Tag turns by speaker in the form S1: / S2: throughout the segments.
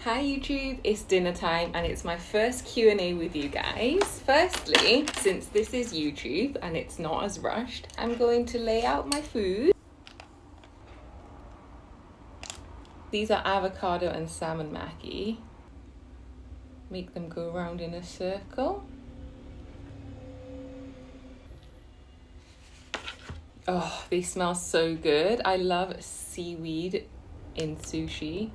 S1: Hi YouTube, it's dinner time and it's my first Q&A with you guys. Firstly, since this is YouTube and it's not as rushed, I'm going to lay out my food. These are avocado and salmon maki. Make them go around in a circle. Oh, they smell so good. I love seaweed in sushi.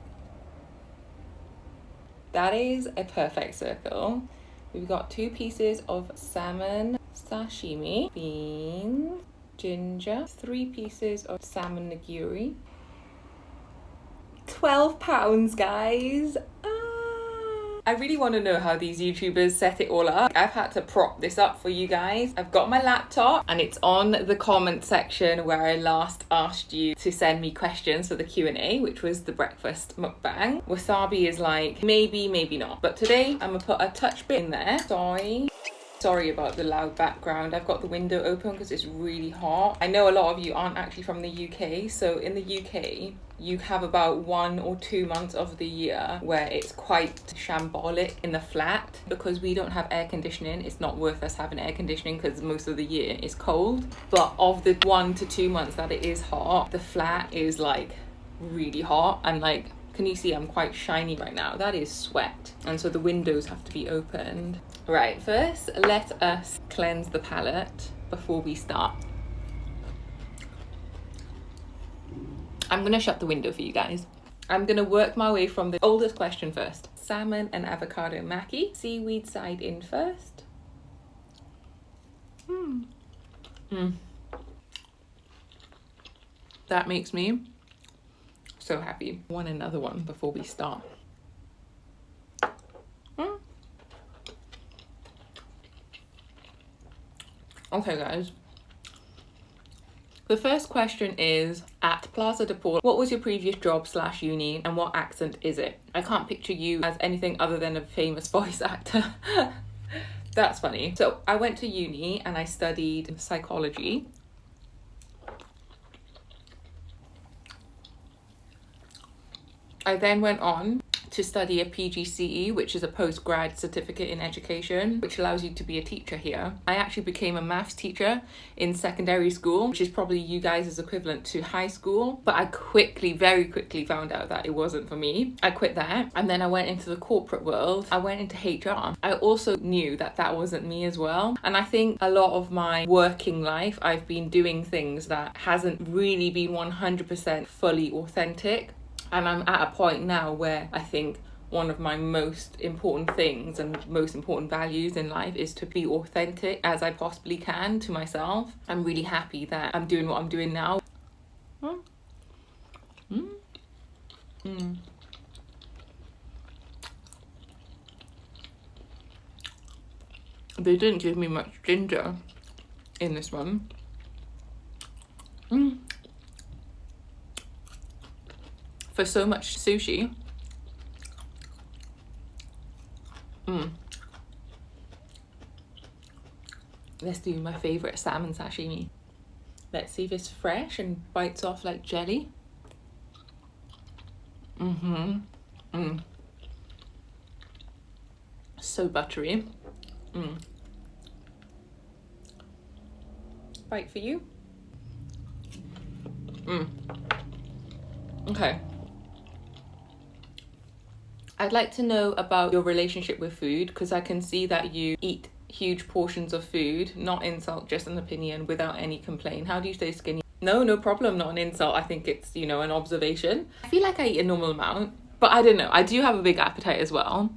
S1: That is a perfect circle. We've got 2 pieces of salmon sashimi, beans, ginger, 3 pieces of salmon nigiri. £12, guys. I really want to know how these YouTubers set it all up. I've had to prop this up for you guys. I've got my laptop and it's on the comment section where I last asked you to send me questions for the Q&A, which was the breakfast mukbang. Wasabi is like, maybe, maybe not. But today I'm gonna put a touch bit in there. Sorry about the loud background. I've got the window open because it's really hot. I know a lot of you aren't actually from the UK. So in the UK, you have about 1 or 2 months of the year where it's quite shambolic in the flat. Because we don't have air conditioning, it's not worth us having air conditioning because most of the year is cold. But of the 1 to 2 months that it is hot, the flat is like really hot. And like, can you see I'm quite shiny right now? That is sweat. And so the windows have to be opened. Right, first let us cleanse the palate before we start. I'm gonna shut the window for you guys. I'm gonna work my way from the oldest question first. Salmon and avocado maki. Seaweed side in first. That makes me so happy. Want another one before we start. Okay guys, the first question is, at Plaza de Paul, what was your previous job / uni and what accent is it? I can't picture you as anything other than a famous voice actor. That's funny. So I went to uni and I studied psychology. I then went on to study a PGCE, which is a postgrad certificate in education, which allows you to be a teacher here. I actually became a maths teacher in secondary school, which is probably you guys' equivalent to high school. But I very quickly found out that it wasn't for me. I quit that and then I went into the corporate world. I went into HR. I also knew that that wasn't me as well. And I think a lot of my working life, I've been doing things that hasn't really been 100% fully authentic. And I'm at a point now where I think one of my most important things and most important values in life is to be authentic as I possibly can to myself. I'm really happy that I'm doing what I'm doing now. They didn't give me much ginger in this one. For so much sushi. Let's do my favorite salmon sashimi. Let's see if it's fresh and bites off like jelly. So buttery. Bite for you. Okay. I'd like to know about your relationship with food, because I can see that you eat huge portions of food. Not insult, just an opinion, without any complaint. How do you stay skinny? No problem, not an insult. I think it's, an observation. I feel like I eat a normal amount, but I don't know. I do have a big appetite as well.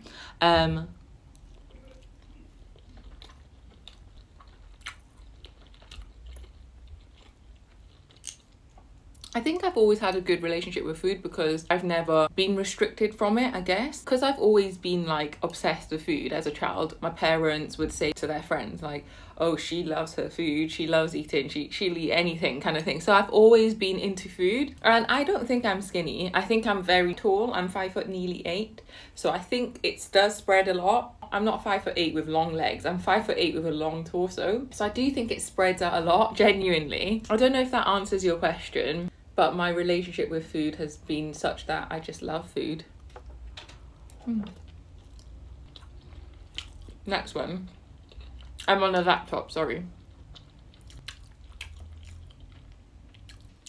S1: I think I've always had a good relationship with food because I've never been restricted from it, I guess. Because I've always been like obsessed with food as a child. My parents would say to their friends like, oh, she loves her food, she loves eating, she'll eat anything kind of thing. So I've always been into food. And I don't think I'm skinny. I think I'm very tall. I'm 5 foot nearly 8. So I think it does spread a lot. I'm not 5'8" with long legs. I'm 5'8" with a long torso. So I do think it spreads out a lot, genuinely. I don't know if that answers your question. But my relationship with food has been such that I just love food. Next one. I'm on a laptop, sorry.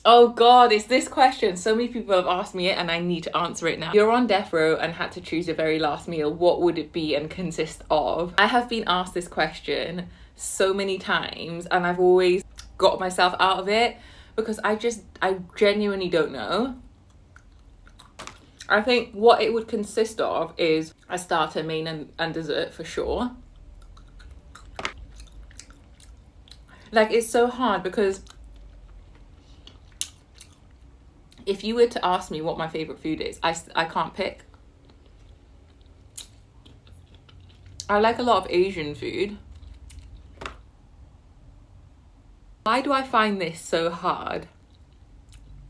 S1: Oh God, it's this question. So many people have asked me it and I need to answer it now. You're on death row and had to choose your very last meal. What would it be and consist of? I have been asked this question so many times and I've always got myself out of it because I genuinely don't know. I think what it would consist of is a starter, main and dessert for sure. Like, it's so hard because if you were to ask me what my favorite food is, I can't pick. I like a lot of Asian food. Why do I find this so hard?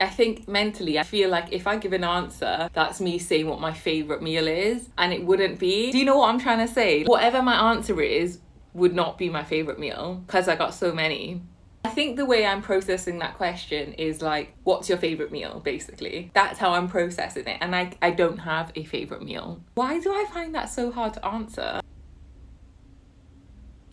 S1: I think mentally, I feel like if I give an answer, that's me saying what my favorite meal is, and it wouldn't be. Do you know what I'm trying to say? Whatever my answer is would not be my favorite meal because I got so many. I think the way I'm processing that question is like, what's your favorite meal, basically? That's how I'm processing it, and I don't have a favorite meal. Why do I find that so hard to answer?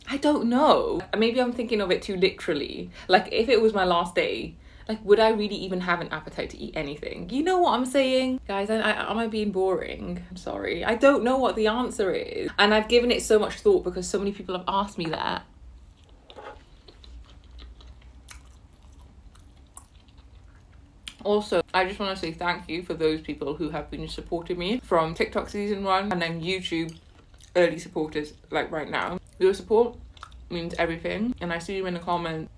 S1: I don't know. Maybe I'm thinking of it too literally. Like, if it was my last day, like, would I really even have an appetite to eat anything? You know what I'm saying? Guys, am I being boring? I'm sorry. I don't know what the answer is. And I've given it so much thought because so many people have asked me that. Also, I just want to say thank you for those people who have been supporting me from TikTok season 1 and then YouTube early supporters, like right now. Your support means everything, and I see you in the comments.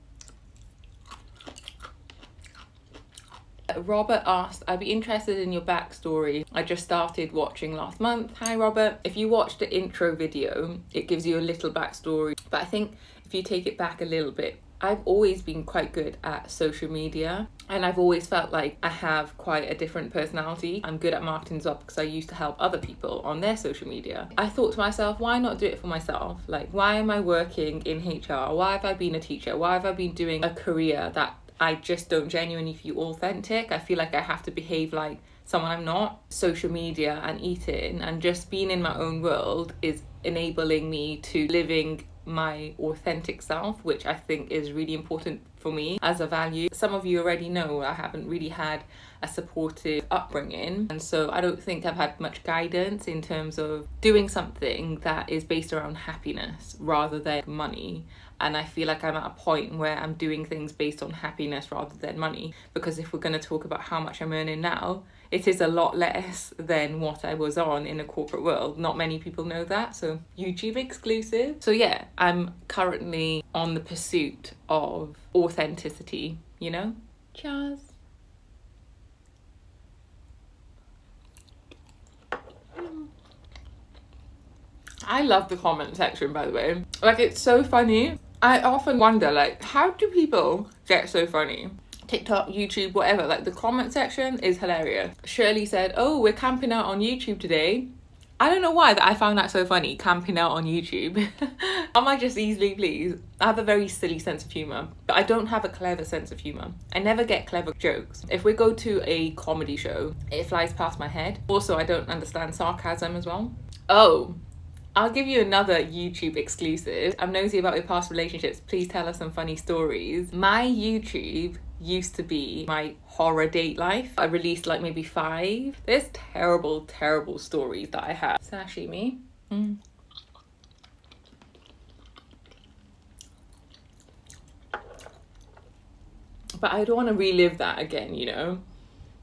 S1: Robert asked, I'd be interested in your backstory. I just started watching last month. Hi Robert. If you watch the intro video, it gives you a little backstory, but I think if you take it back a little bit, I've always been quite good at social media and I've always felt like I have quite a different personality. I'm good at marketing as well because I used to help other people on their social media. I thought to myself, why not do it for myself? Like, why am I working in HR? Why have I been a teacher? Why have I been doing a career that I just don't genuinely feel authentic? I feel like I have to behave like someone I'm not. Social media and eating and just being in my own world is enabling me to living my authentic self, which I think is really important for me as a value. Some of you already know I haven't really had a supportive upbringing, and so I don't think I've had much guidance in terms of doing something that is based around happiness rather than money. And I feel like I'm at a point where I'm doing things based on happiness rather than money, because if we're going to talk about how much I'm earning now, it is a lot less than what I was on in a corporate world. Not many people know that, so YouTube exclusive. So yeah, I'm currently on the pursuit of authenticity, you know? Cheers. I love the comment section, by the way. Like, it's so funny. I often wonder, like, how do people get so funny? TikTok, YouTube, whatever, like the comment section is hilarious. Shirley said, oh, we're camping out on YouTube today. I don't know why that I found that so funny, camping out on YouTube. Am I just easily pleased? I have a very silly sense of humour, but I don't have a clever sense of humour. I never get clever jokes. If we go to a comedy show, it flies past my head. Also, I don't understand sarcasm as well. Oh, I'll give you another YouTube exclusive. I'm nosy about your past relationships. Please tell us some funny stories. My YouTube used to be my horror date life. I released like maybe 5. There's terrible stories that I have. Sashimi. But I don't want to relive that again, you know?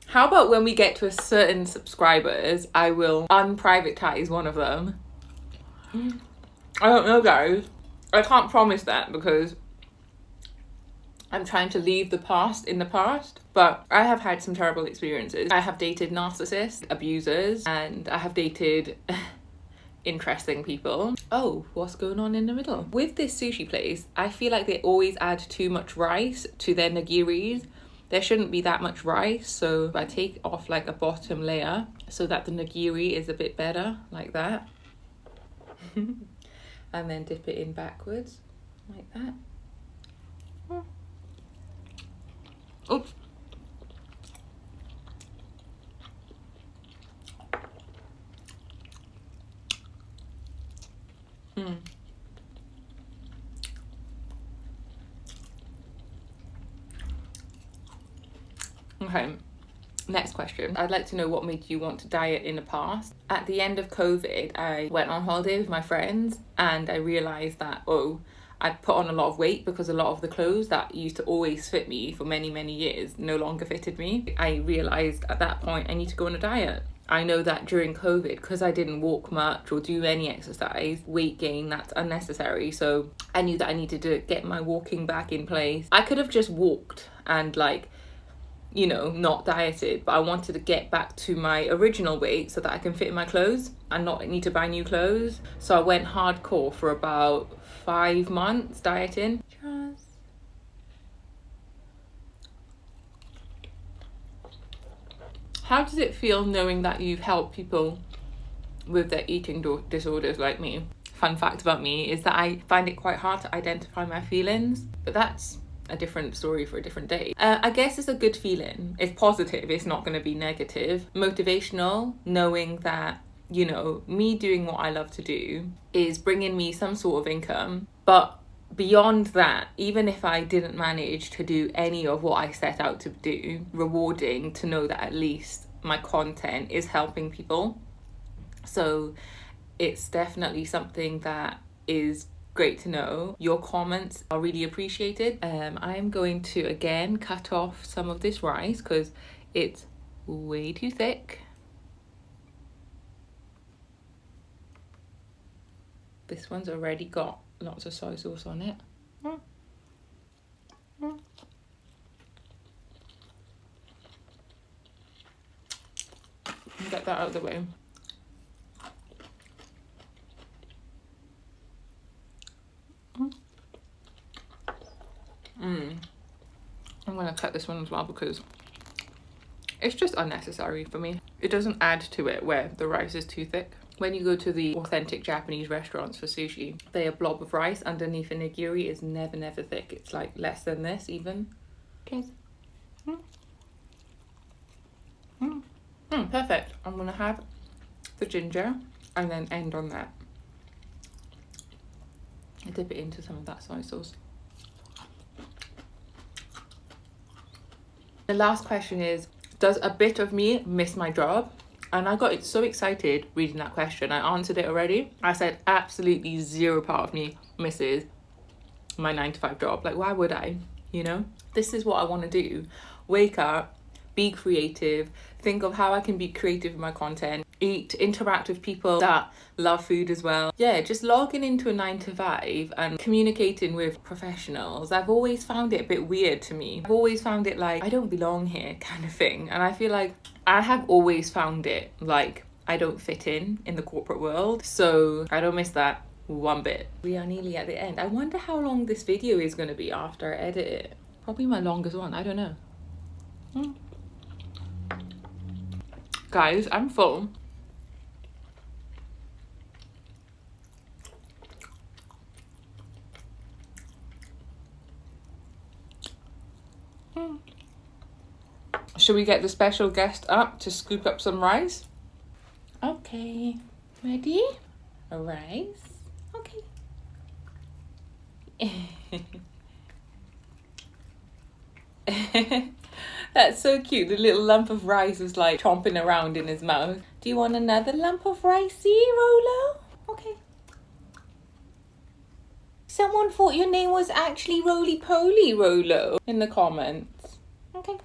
S1: How about when we get to a certain subscribers, I will unprivatize one of them. I don't know, guys. I can't promise that because I'm trying to leave the past in the past, but I have had some terrible experiences. I have dated narcissists, abusers, and I have dated interesting people. Oh, what's going on in the middle? With this sushi place, I feel like they always add too much rice to their nigiris. There shouldn't be that much rice, so I take off like a bottom layer so that the nigiri is a bit better, like that. And then dip it in backwards, like that. Oops. Okay, next question. I'd like to know what made you want to diet in the past. At the end of COVID, I went on holiday with my friends and I realised that, I'd put on a lot of weight because a lot of the clothes that used to always fit me for many, many years no longer fitted me. I realised at that point I need to go on a diet. I know that during COVID, because I didn't walk much or do any exercise, weight gain, that's unnecessary. So I knew that I needed to get my walking back in place. I could have just walked and not dieted, but I wanted to get back to my original weight so that I can fit in my clothes and not need to buy new clothes. So I went hardcore for about 5 months dieting. How does it feel knowing that you've helped people with their eating disorders like me? Fun fact about me is that I find it quite hard to identify my feelings, but that's a different story for a different day. I guess it's a good feeling. It's positive, it's not going to be negative. Motivational, knowing that, me doing what I love to do is bringing me some sort of income. But beyond that, even if I didn't manage to do any of what I set out to do, rewarding to know that at least my content is helping people. So it's definitely something that is great to know. Your comments are really appreciated. I'm going to again cut off some of this rice because it's way too thick. This one's already got lots of soy sauce on it. Get that out of the way. I'm gonna cut this one as well because it's just unnecessary for me. It doesn't add to it where the rice is too thick. When you go to the authentic Japanese restaurants for sushi, a blob of rice underneath a nigiri is never thick. It's like less than this even. Cheers. Perfect. I'm gonna have the ginger and then end on that. I dip it into some of that soy sauce. The last question is, does a bit of me miss my job? And I got so excited reading that question. I answered it already. I said absolutely zero part of me misses my 9-to-5 job. Like, why would I? This is what I want to do. Wake up, be creative, think of how I can be creative with my content, interact with people that love food as well. Yeah, just logging into a 9-to-5 and communicating with professionals. I've always found it a bit weird to me. I've always found it like I don't belong here kind of thing. And I feel like I have always found it like I don't fit in the corporate world. So I don't miss that one bit. We are nearly at the end. I wonder how long this video is going to be after I edit it. Probably my longest one. I don't know. Guys, I'm full. Should we get the special guest up to scoop up some rice? Okay, ready? Rice. Okay. That's so cute. The little lump of rice is like chomping around in his mouth. Do you want another lump of ricey, Rolo? Okay. Someone thought your name was actually Roly Poly, Rolo, in the comments. Okay.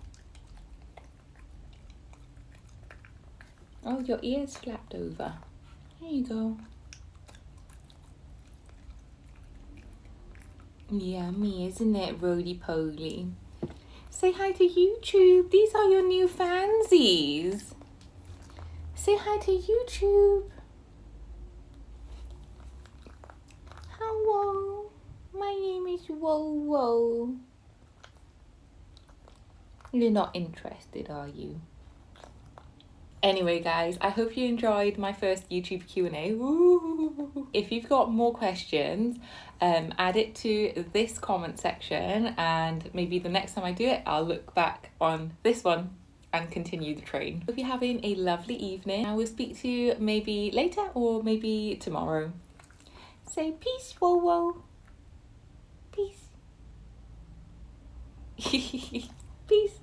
S1: Oh, your ear's flapped over. There you go. Yummy, isn't it, Roly Poly? Say hi to YouTube. These are your new fansies. Say hi to YouTube. Hello. My name is Wo. You're not interested, are you? Anyway, guys, I hope you enjoyed my first YouTube Q&A. Ooh. If you've got more questions, add it to this comment section, and maybe the next time I do it, I'll look back on this one and continue the train. Hope you're having a lovely evening. I will speak to you maybe later or maybe tomorrow. Say peace, whoa whoa. Peace. Peace.